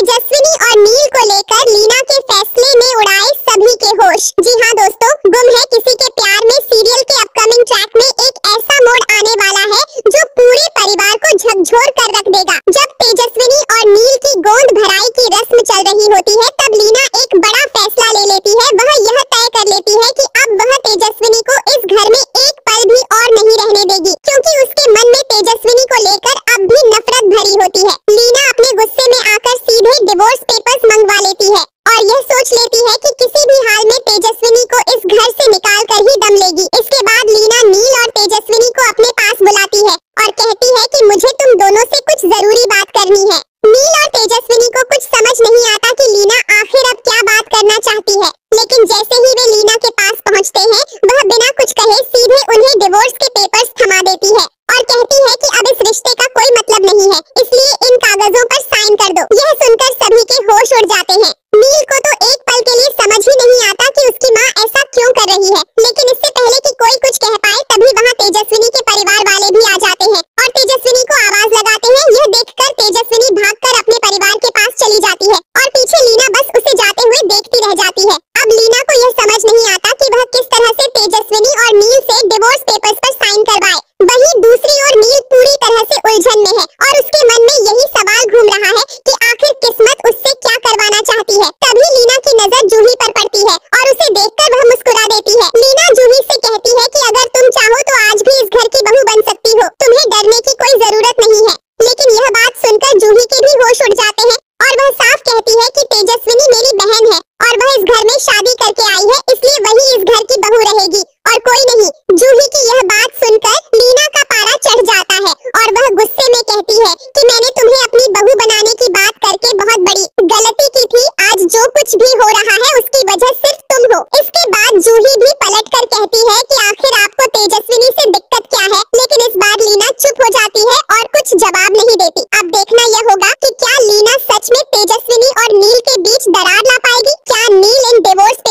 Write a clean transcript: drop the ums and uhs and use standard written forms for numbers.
तेजस्विनी और नील को लेकर लीना के फैसले ने उड़ाए सभी के होश। जी हाँ दोस्तों, गुम है किसी के प्यार में सीरियल के अपकमिंग ट्रैक में एक ऐसा मोड़ आने वाला है जो पूरे परिवार को झकझोर कर रख देगा। जब तेजस्विनी और नील की गोद भराई की रस्म चल रही होती है, तब लीना एक बड़ा फैसला ले लेती है। वह यह तय कर लेती है कि अब वह तेजस्विनी को इस घर में एक पल भी और नहीं रहने देगी, क्योंकि उसके मन में तेजस्विनी को लेकर अब भी नफरत भरी होती है। लीना अपने गुस्से में आकर सीधे डिवोर्स पेपर्स मंगवा लेती है और यह सोच लेती है कि किसी भी हाल में तेजस्विनी को इस घर से निकाल कर ही दम लेगी। इसके बाद लीना नील और तेजस्विनी को अपने पास बुलाती है और कहती है कि मुझे तुम दोनों से कुछ जरूरी बात करनी है। नील और तेजस्विनी को कुछ समझ नहीं आता कि लीना आखिर अब क्या बात करना चाहती है, लेकिन जैसे ही वे लीना के पास पहुंचते हैं, वह बिना कुछ कहे सीधे उन्हें डिवोर्स के पेपर्स थमा देती है और कहती है कि अब इस रिश्ते का कोई मतलब नहीं है, इसलिए इन कागजों पर साइन कर दो। यह सुनकर सभी के होश उड़ जाते हैं। नील को तो एक पल के लिए समझ ही नहीं आता कि उसकी माँ ऐसा क्यों कर रही है, लेकिन इससे पहले कि कोई कुछ कह पाए, तभी वहाँ तेजस्विनी के परिवार वाले भी आ जाते हैं और तेजस्विनी को आवाज लगाते हैं। यह देखकर तेजस्विनी भागकर अपने परिवार के पास चली जाती है और पीछे लीना बस उसे जाते हुए देखती रह जाती है। अब लीना को यह समझ नहीं आता कि वह किस तरह से तेजस्विनी और नील से डिवोर्स पेपर्स पर साइन करवाए। वहीं दूसरी ओर नील पूरी तरह से उलझन में है और उसके मन में यही सवाल घूम रहा है कि आखिर किस्मत उससे क्या करवाना चाहती है। तभी लीना की नजर जूही पर पड़ती है और उसे देखकर वह मुस्कुरा देती है। लीना जूही से कहती है कि अगर तुम चाहो तो आज भी इस घर की बहू बन सकती हो, तुम्हें डरने की कोई जरूरत नहीं है। लेकिन यह बात सुनकर जूही के भी होश उड़ जाते हैं और वह साफ कहती है कि तेजस्विनी मेरी बहन है और वह इस घर में शादी करके आई है, इसलिए वही इस घर की बहू रहेगी और कोई नहीं। जूही की यह बात सुनकर लीना का पारा चढ़ जाता है और वह गुस्से में कहती है कि मैंने तुम्हें अपनी बहू बनाने की बात करके बहुत बड़ी गलती की थी। आज जो कुछ भी हो रहा है उसकी वजह सिर्फ तुम हो। इसके बाद जूही भी पलटकर कहती है कि आखिर आपको तेजस्विनी से दिक्कत क्या है, लेकिन इस बार लीना चुप हो जाती है और कुछ जवाब नहीं देती। अब देखना यह होगा कि क्या लीना सच में तेजस्विनी और नील के बीच दरार ला पाएगी। क्या नील इन डिवोर्स